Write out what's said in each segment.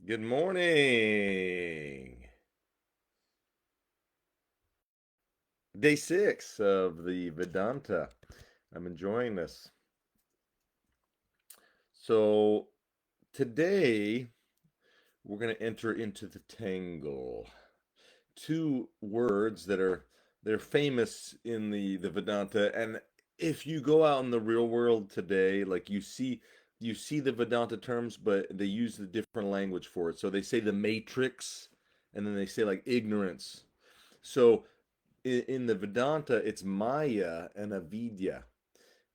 Good morning. Day 6 of the Vedanta. I'm enjoying this. So today we're going to enter into the tangle. Two words they're famous in the Vedanta, and if you go out in the real world today, like you see the Vedanta terms, but they use the different language for it. So they say the matrix, and then they say like ignorance. So in the Vedanta, it's Māyā and avidyā,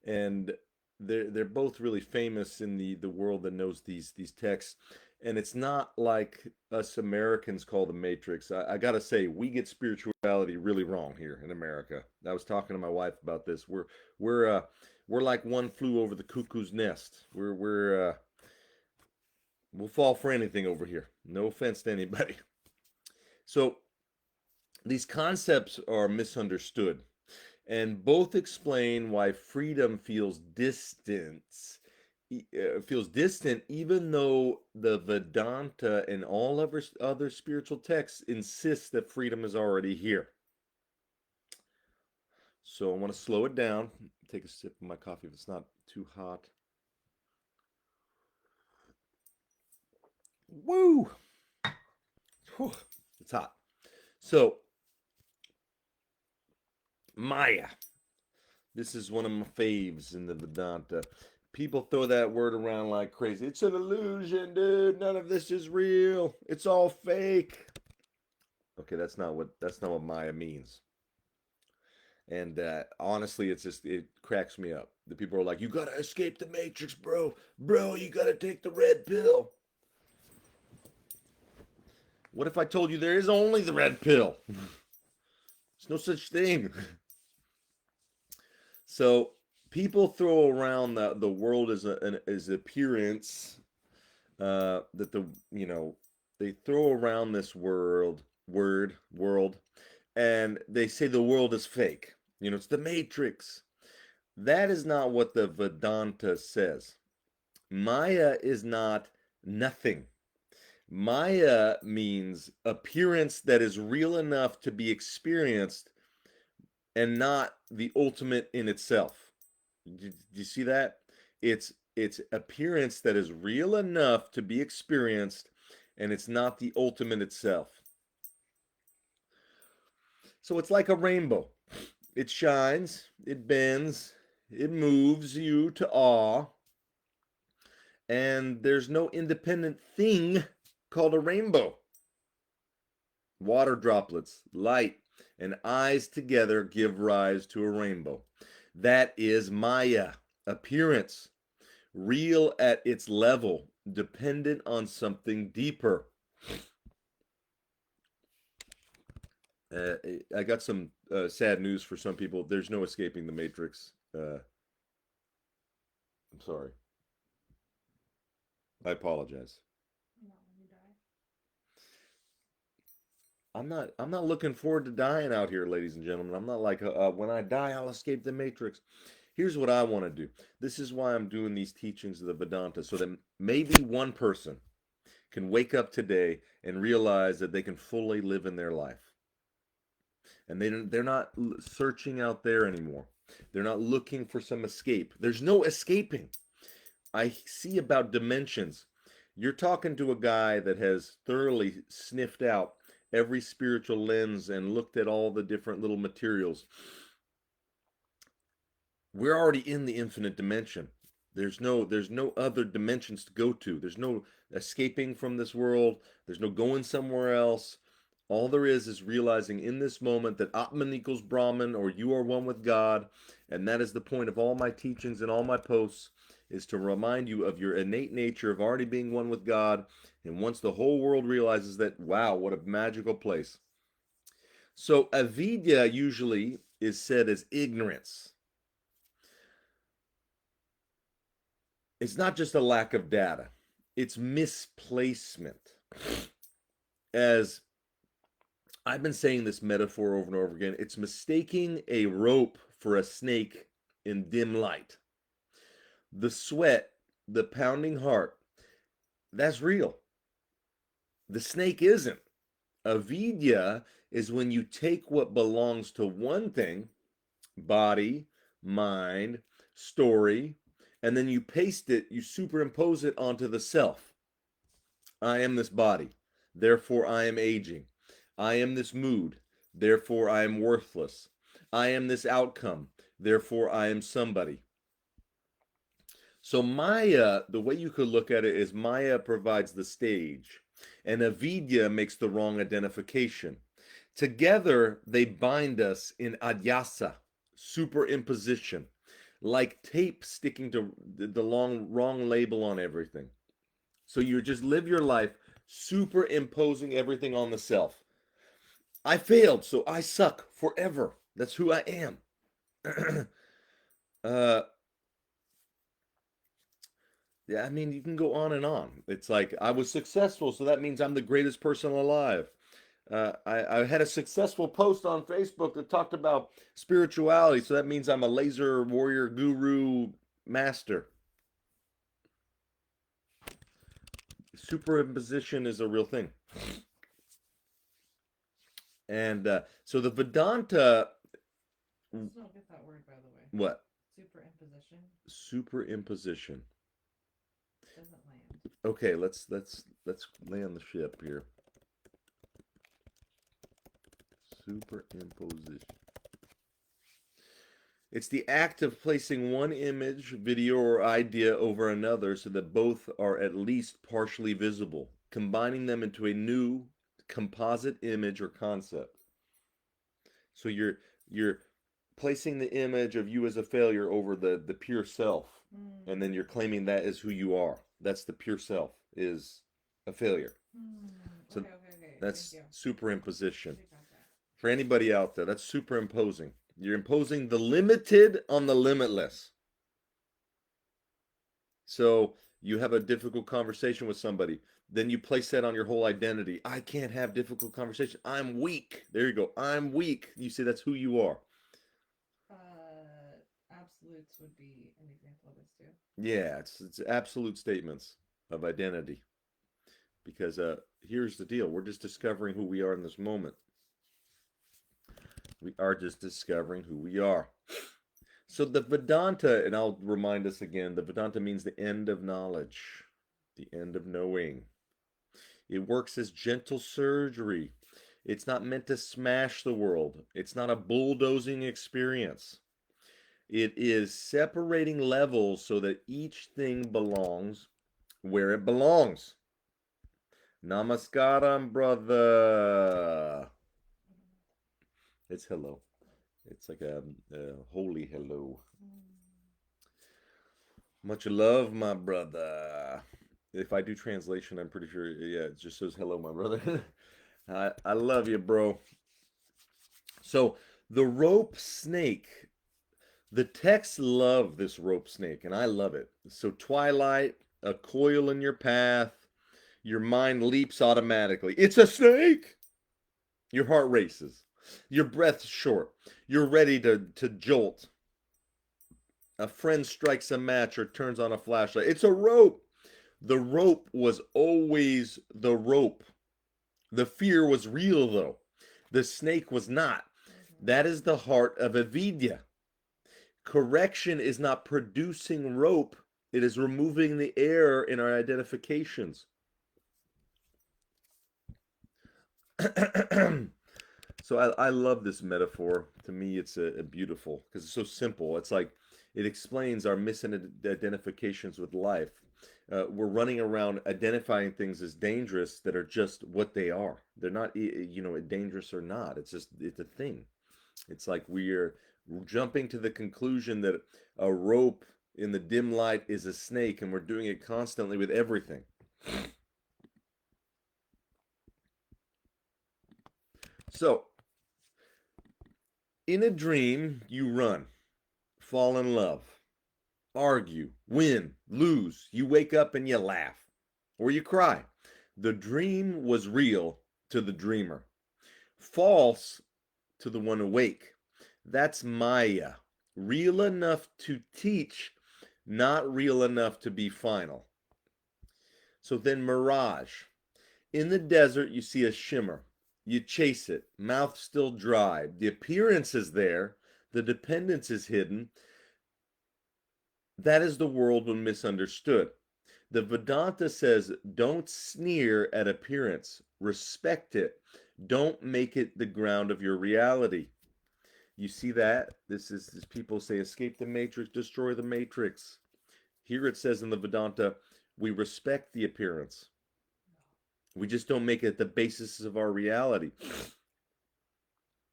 and they're both really famous in the world that knows these texts. And it's not like us Americans call the Matrix. I gotta say, we get spirituality really wrong here in America. I was talking to my wife about this. We're like one flew over the cuckoo's nest. We'll fall for anything over here. No offense to anybody. So these concepts are misunderstood, and both explain why freedom feels distant, even though the Vedanta and all other spiritual texts insist that freedom is already here. So I want to slow it down, take a sip of my coffee if it's not too hot. Woo! Whew, it's hot. So, Māyā. This is one of my faves in the Vedanta. People throw that word around like crazy. It's an illusion, dude. None of this is real. It's all fake. Okay, that's not what Maya means. And honestly, it cracks me up. The people are like, "You gotta escape the matrix, bro. Bro, you gotta take the red pill." What if I told you there is only the red pill? There's no such thing. So people throw around the world as appearance, that they throw around this world, and they say the world is fake. It's the Matrix. That is not what the Vedanta says. Maya is not nothing. Maya means appearance that is real enough to be experienced and not the ultimate in itself. Do you see that? It's appearance that is real enough to be experienced, and it's not the ultimate itself. So it's like a rainbow. It shines, it bends, it moves you to awe, and there's no independent thing called a rainbow. Water droplets, light, and eyes together give rise to a rainbow. That is Maya, appearance, real at its level, dependent on something deeper. Uh, I got some sad news for some people. There's no escaping the Matrix. I'm sorry. I apologize. I'm not looking forward to dying out here, ladies and gentlemen. I'm not like when I die, I'll escape the Matrix. Here's what I want to do. This is why I'm doing these teachings of the Vedanta, so that maybe one person can wake up today and realize that they can fully live in their life, and they're not searching out there anymore. They're not looking for some escape. There's no escaping. I see about dimensions. You're talking to a guy that has thoroughly sniffed out every spiritual lens and looked at all the different little materials. We're already in the infinite dimension. There's no other dimensions to go to. There's no escaping from this world. There's no going somewhere else. All there is realizing in this moment that Atman equals Brahman, or you are one with God. And that is the point of all my teachings and all my posts, is to remind you of your innate nature of already being one with God. And once the whole world realizes that, wow, what a magical place. So avidyā usually is said as ignorance. It's not just a lack of data, it's misplacement. As I've been saying this metaphor over and over again, it's mistaking a rope for a snake in dim light. The sweat, the pounding heart, that's real. The snake isn't. Avidyā is when you take what belongs to one thing, body, mind, story, and then you paste it, you superimpose it onto the self. I am this body, therefore I am aging. I am this mood, therefore I am worthless. I am this outcome, therefore I am somebody. So Maya, the way you could look at it is Maya provides the stage, and avidya makes the wrong identification. Together, they bind us in adhyasa, superimposition, like tape sticking to the wrong label on everything. So you just live your life superimposing everything on the self. I failed, so I suck forever. That's who I am. uh, yeah, I mean, you can go on and on. It's like, I was successful, so that means I'm the greatest person alive. I had a successful post on Facebook that talked about spirituality, so that means I'm a laser warrior guru master. Superimposition is a real thing. And so the Vedanta. I still don't get that word, by the way. What? Superimposition. Superimposition. Doesn't land. Okay, let's land the ship here. Superimposition. It's the act of placing one image, video, or idea over another so that both are at least partially visible, combining them into a new composite image or concept. So you're placing the image of you as a failure over the pure self, and then you're claiming that is who you are. That's the pure self, is a failure. So Okay. that's superimposition. For anybody out there, that's superimposing. You're imposing the limited on the limitless. So you have a difficult conversation with somebody, then you place that on your whole identity. I can't have difficult conversation. I'm weak. There you go. I'm weak. You say that's who you are. Absolutes would be an example of this too. Yeah, it's absolute statements of identity. Because here's the deal. We're just discovering who we are in this moment. We are just discovering who we are. So the Vedanta, and I'll remind us again, the Vedanta means the end of knowledge, the end of knowing. It works as gentle surgery. It's not meant to smash the world. It's not a bulldozing experience. It is separating levels so that each thing belongs where it belongs. Namaskaram, brother. It's hello. It's like a holy hello. Much love, my brother. If I do translation, I'm pretty sure, yeah, it just says hello, my brother. I love you, bro. So the rope snake, the texts love this rope snake, and I love it. So twilight, a coil in your path, your mind leaps automatically. It's a snake. Your heart races. Your breath's short. You're ready to jolt. A friend strikes a match or turns on a flashlight. It's a rope. The rope was always the rope. The fear was real, though. The snake was not. That is the heart of avidyā. Correction is not producing rope. It is removing the error in our identifications. So I love this metaphor. To me, it's a beautiful, because it's so simple. It's like it explains our misidentifications with life. We're running around identifying things as dangerous that are just what they are. They're not, dangerous or not. It's a thing. It's like we're jumping to the conclusion that a rope in the dim light is a snake, and we're doing it constantly with everything. So, in a dream, you run, fall in love, argue, win, lose. You wake up and you laugh, or you cry. The dream was real to the dreamer, false to the one awake. That's māyā, real enough to teach, not real enough to be final. So then mirage. In the desert, you see a shimmer. You chase it, mouth still dry. The appearance is there, the dependence is hidden. That is the world when misunderstood. The Vedanta says, don't sneer at appearance, respect it. Don't make it the ground of your reality. You see that? This is, as people say, escape the matrix, destroy the matrix. Here it says in the Vedanta, we respect the appearance. We just don't make it the basis of our reality.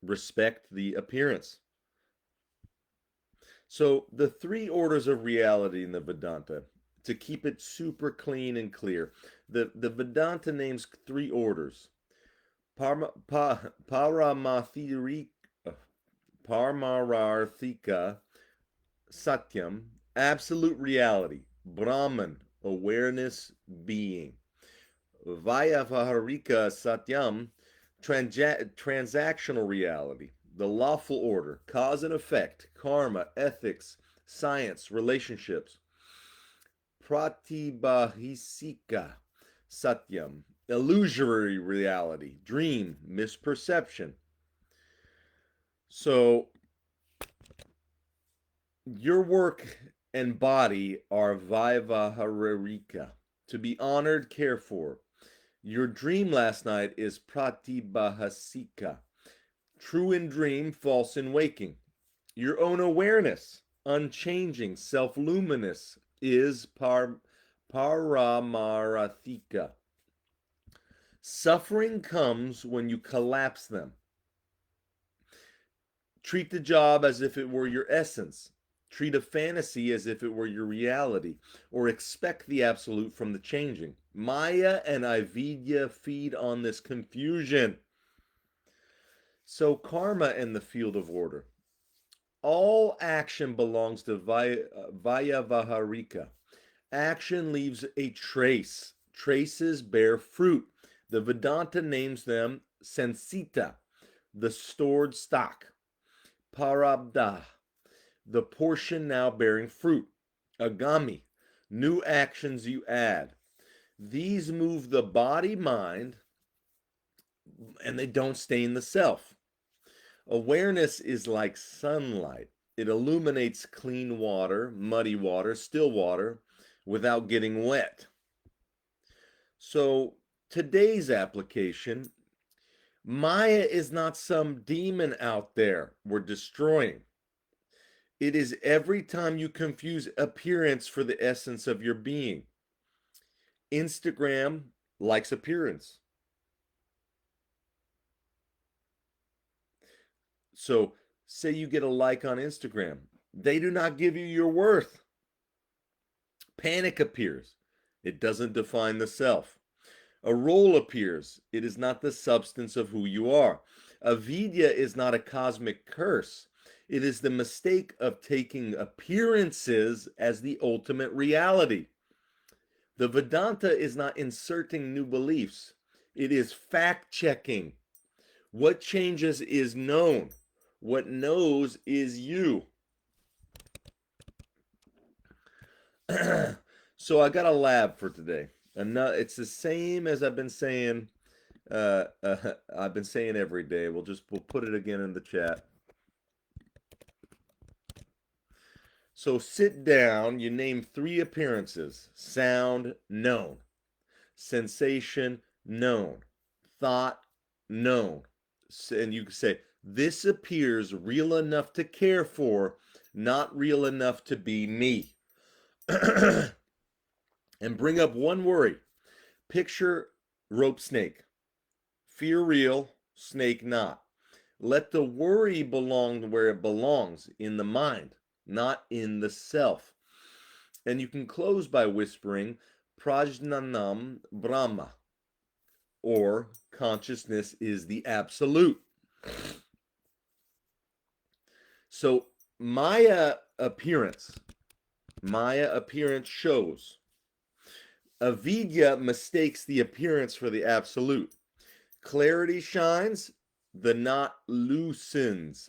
Respect the appearance. So the three orders of reality in the Vedanta, to keep it super clean and clear, the Vedanta names three orders. Paramarthika Satyam, absolute reality, Brahman, awareness, being. Vyavaharika Satyam, transactional reality, the lawful order, cause and effect, karma, ethics, science, relationships. Pratibhahisika Satyam, illusory reality, dream, misperception. So your work and body are Vyavaharika, to be honored, cared for. Your dream last night is pratibhasika, true in dream, false in waking. Your own awareness, unchanging, self-luminous, is paramarathika. Suffering comes when you collapse them. Treat the job as if it were your essence. Treat a fantasy as if it were your reality, or expect the absolute from the changing. Māyā and avidyā feed on this confusion. So karma and the field of order. All action belongs to Vyavaharika. Action leaves a trace. Traces bear fruit. The Vedanta names them sansita, the stored stock. Parabdha, the portion now bearing fruit. Agami, new actions you add. These move the body, mind, and they don't stain the self. Awareness is like sunlight. It illuminates clean water, muddy water, still water, without getting wet. So today's application, Māyā is not some demon out there we're destroying. It is every time you confuse appearance for the essence of your being. Instagram likes appearance. So say you get a like on Instagram. They do not give you your worth. Panic appears. It doesn't define the self. A role appears. It is not the substance of who you are. Avidyā is not a cosmic curse. It is the mistake of taking appearances as the ultimate reality. The Vedanta is not inserting new beliefs. It is fact-checking. What changes is known. What knows is you. So I got a lab for today. It's the same as I've been saying. I've been saying every day. We'll put it again in the chat. So sit down. You name three appearances: sound, known; sensation, known; thought, known. And you can say, this appears real enough to care for, not real enough to be me. And bring up one worry. Picture rope snake. Fear real, snake not. Let the worry belong where it belongs, in the mind, not in the self. And you can close by whispering Prajnanam Brahma, or consciousness is the absolute. So Māyā appearance shows. Avidyā mistakes the appearance for the absolute. Clarity shines, the knot loosens.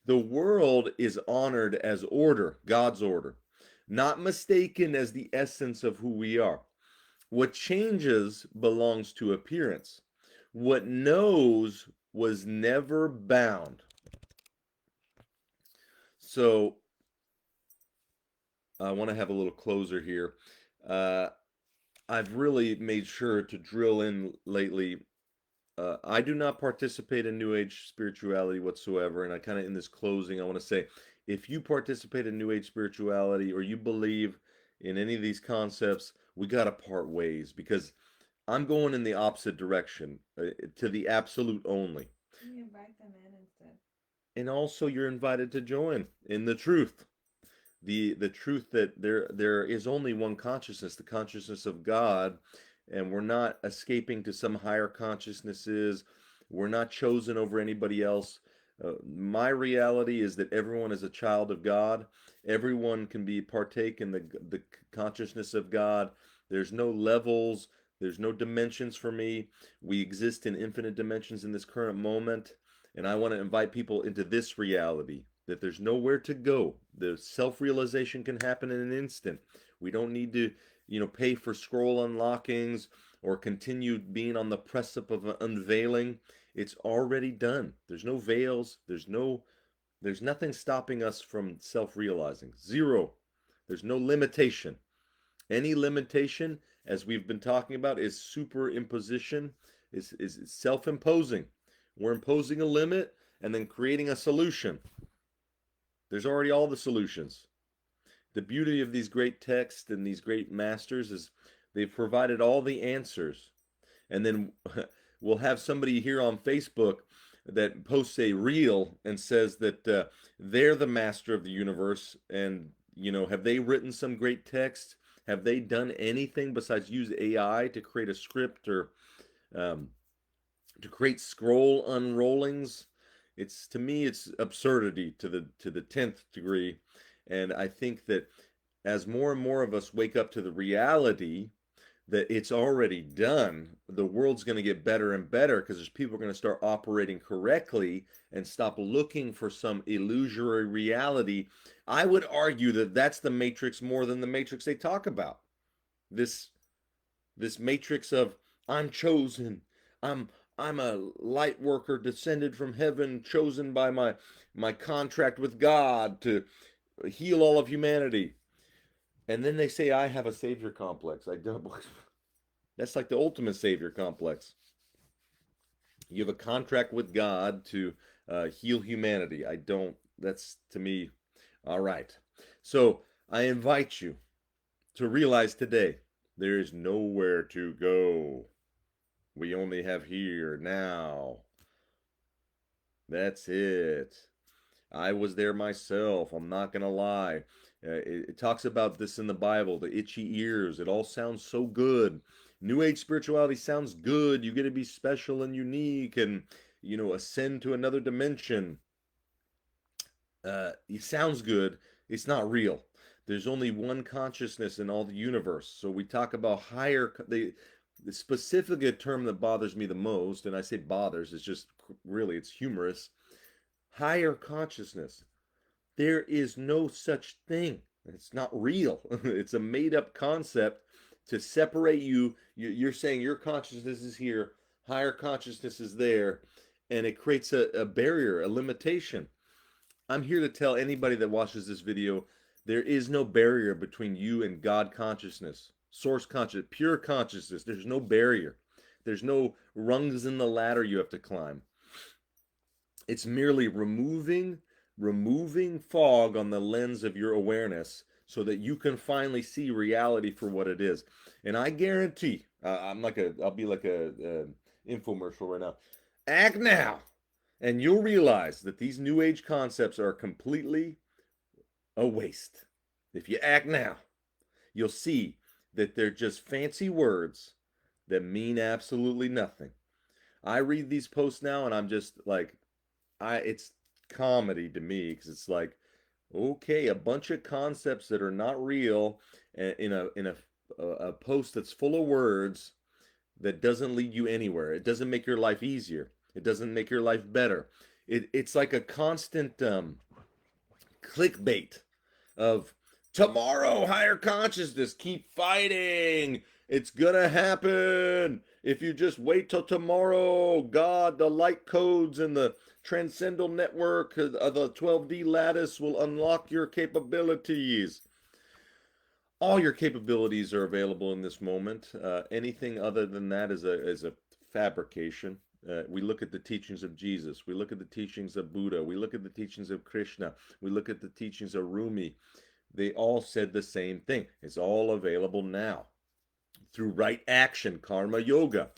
The world is honored as order, God's order, not mistaken as the essence of who we are. What changes belongs to appearance. What knows was never bound. So I want to have a little closer here. Uh, I've really made sure to drill in lately. I do not participate in New Age spirituality whatsoever. And I kind of, in this closing, I want to say, if you participate in New Age spirituality or you believe in any of these concepts, we got to part ways, because I'm going in the opposite direction, to the absolute only. You invite them in instead. And also, you're invited to join in the truth. The truth that there is only one consciousness, the consciousness of God, and we're not escaping to some higher consciousnesses. We're not chosen over anybody else. My reality is that everyone is a child of God. Everyone can be partake in the consciousness of God. There's no levels. There's no dimensions for me. We exist in infinite dimensions in this current moment, and I want to invite people into this reality, that there's nowhere to go. The self-realization can happen in an instant. We don't need to, pay for scroll unlockings or continue being on the precipice of unveiling. It's already done. There's no veils. There's nothing stopping us from self-realizing. Zero. There's no limitation. Any limitation, as we've been talking about, is superimposition, is self-imposing. We're imposing a limit and then creating a solution. There's already all the solutions. The beauty of these great texts and these great masters is they've provided all the answers. And then we'll have somebody here on Facebook that posts a reel and says that they're the master of the universe. And, have they written some great text? Have they done anything besides use AI to create a script or um, to create scroll unrollings? It's, to me, it's absurdity to the 10th degree. And I think that as more and more of us wake up to the reality that it's already done, the world's going to get better and better, because there's people going to start operating correctly and stop looking for some illusory reality. I would argue that that's the matrix more than the matrix they talk about. This matrix of I'm chosen, I'm I'm a light worker descended from heaven, chosen by my contract with God to heal all of humanity. And then they say I have a savior complex. I don't. That's like the ultimate savior complex. You have a contract with God to heal humanity. I don't. That's, to me, all right. So I invite you to realize today there is nowhere to go. We only have here now. That's it. I was there myself. I'm not going to lie. It talks about this in the Bible, the itchy ears. It all sounds so good. New Age spirituality sounds good. You get to be special and unique and, ascend to another dimension. It sounds good. It's not real. There's only one consciousness in all the universe. So we talk about higher, the specific term that bothers me the most, and I say bothers, it's just really, it's humorous. Higher consciousness. There is no such thing. It's not real. It's a made up concept to separate you. You're saying your consciousness is here, higher consciousness is there, and it creates a barrier, a limitation. I'm here to tell anybody that watches this video, there is no barrier between you and God consciousness, source consciousness, pure consciousness. There's no barrier. There's no rungs in the ladder you have to climb. It's merely removing fog on the lens of your awareness so that you can finally see reality for what it is. And I guarantee, I'll be like a infomercial right now. Act now, and you'll realize that these new age concepts are completely a waste. If you act now, you'll see that they're just fancy words that mean absolutely nothing. I read these posts now and I'm just like, it's comedy to me, because it's like, okay, a bunch of concepts that are not real in a post that's full of words that doesn't lead you anywhere. It doesn't make your life easier. It doesn't make your life better. It's like a constant clickbait of tomorrow, higher consciousness, keep fighting. It's gonna happen. If you just wait till tomorrow, God, the light codes and the transcendental network of the 12D lattice will unlock your capabilities. All your capabilities are available in this moment. Anything other than that is a fabrication. We look at the teachings of Jesus. We look at the teachings of Buddha. We look at the teachings of Krishna. We look at the teachings of Rumi. They all said the same thing. It's all available now through right action, karma yoga.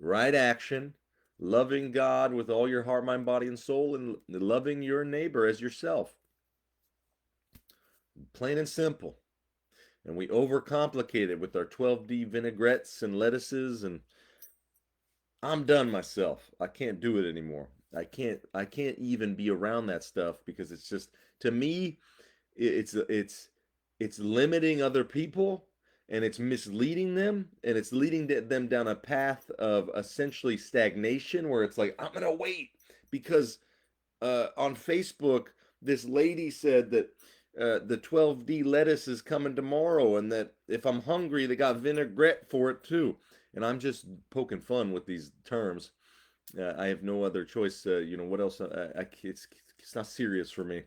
Right action, loving God with all your heart, mind, body, and soul, and loving your neighbor as yourself. Plain and simple. And we overcomplicate it with our 12D vinaigrettes and lettuces, and I'm done myself. I can't do it anymore. I can't even be around that stuff because it's just, to me, it's limiting other people, and it's misleading them, and it's leading them down a path of essentially stagnation where it's like, I'm gonna wait because on Facebook this lady said that the 12D lettuce is coming tomorrow, and that if I'm hungry, they got vinaigrette for it too. And I'm just poking fun with these terms. I have no other choice. What else? It's not serious for me.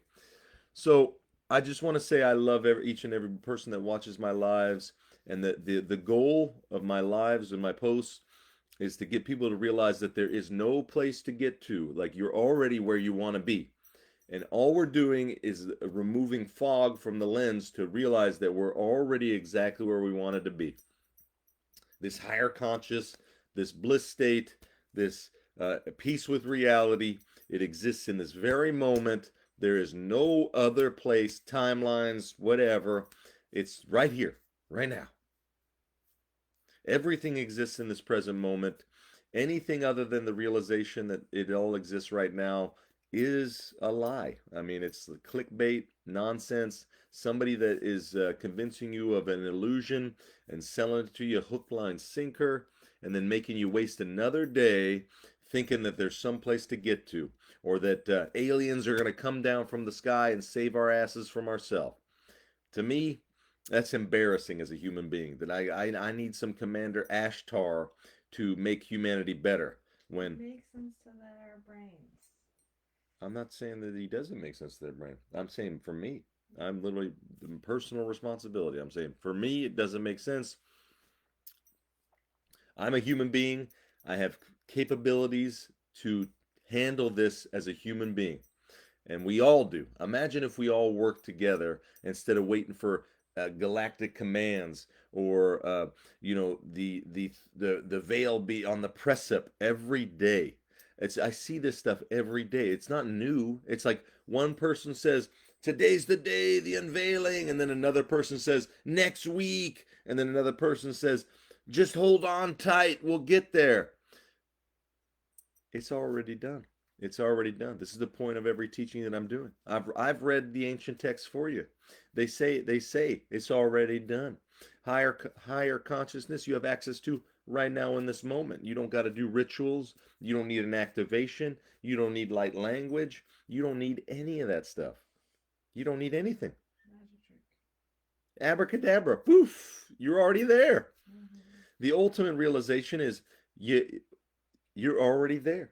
So I just want to say I love each and every person that watches my lives, and the goal of my lives and my posts is to get people to realize that there is no place to get to. Like, you're already where you want to be. And all we're doing is removing fog from the lens to realize that we're already exactly where we wanted to be. This higher conscious, this bliss state, this peace with reality, it exists in this very moment. There is no other place, timelines, whatever. It's right here, right now. Everything exists in this present moment. Anything other than the realization that it all exists right now is a lie. I mean, it's clickbait, nonsense. Somebody that is convincing you of an illusion and selling it to you hook, line, sinker, and then making you waste another day thinking that there's some place to get to, or that aliens are going to come down from the sky and save our asses from ourselves. To me, that's embarrassing as a human being. That I need some Commander Ashtar to make humanity better. When Makes sense to their brains. I'm not saying that he doesn't make sense to their brain. I'm saying for me, I'm literally personal responsibility. I'm saying for me, it doesn't make sense. I'm a human being. I have capabilities to handle this as a human being. And we all do. Imagine if we all worked together instead of waiting for galactic commands, or the veil be on the precept every day. I see this stuff every day. It's not new. It's like one person says, today's the day, the unveiling, and then another person says, next week, and then another person says, just hold on tight, we'll get there. It's already done. It's already done. This is the point of every teaching that I'm doing. I've read the ancient texts for you. They say it's already done. Higher consciousness you have access to right now in this moment. You don't got to do rituals. You don't need an activation. You don't need light language. You don't need any of that stuff. You don't need anything. Magic trick. Abracadabra. Poof. You're already there. Mm-hmm. The ultimate realization is you're already there.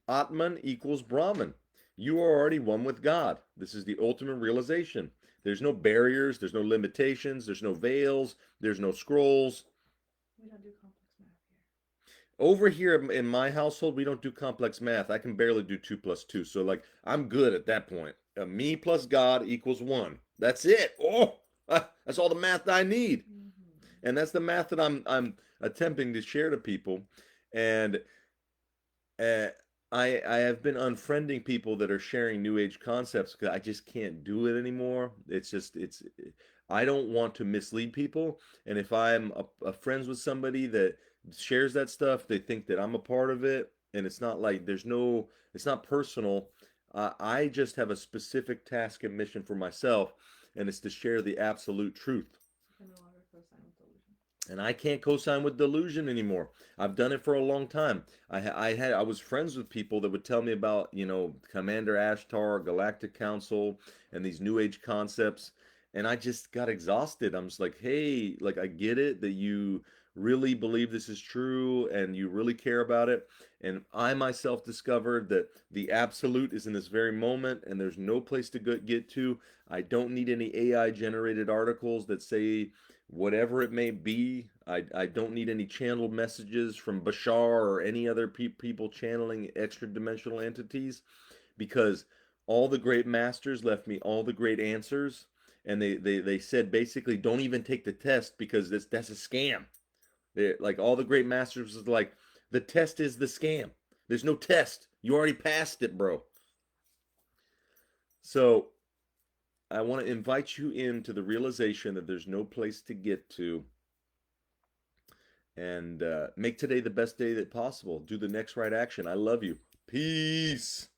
Atman equals Brahman. You are already one with God. This is the ultimate realization. There's no barriers, there's no limitations, there's no veils, there's no scrolls. We don't do complex math here. Over here in my household, we don't do complex math. I can barely do 2 plus 2. So, like, I'm good at that point. Me plus God equals 1. That's it. Oh, that's all the math I need. Mm-hmm. And that's the math that I'm attempting to share to people. And I have been unfriending people that are sharing new age concepts because I just can't do it anymore. I don't want to mislead people, and if I'm a friends with somebody that shares that stuff, they think that I'm a part of it, and it's not like it's not personal. I just have a specific task and mission for myself, and it's to share the absolute truth. You can no longer co-sign with delusion. And I can't co-sign with delusion anymore. I've done it for a long time. I was friends with people that would tell me about, Commander Ashtar, Galactic Council, and these New Age concepts. And I just got exhausted. I'm just like, hey, like I get it that you really believe this is true and you really care about it. And I myself discovered that the absolute is in this very moment and there's no place to get to. I don't need any AI generated articles that say whatever it may be. I don't need any channeled messages from Bashar or any other people channeling extra dimensional entities, because all the great masters left me all the great answers, and they said basically don't even take the test because that's a scam. Like all the great masters was like, the test is the scam. There's no test. You already passed it, bro. So I want to invite you into the realization that there's no place to get to, and make today the best day that possible. Do the next right action. I love you. Peace.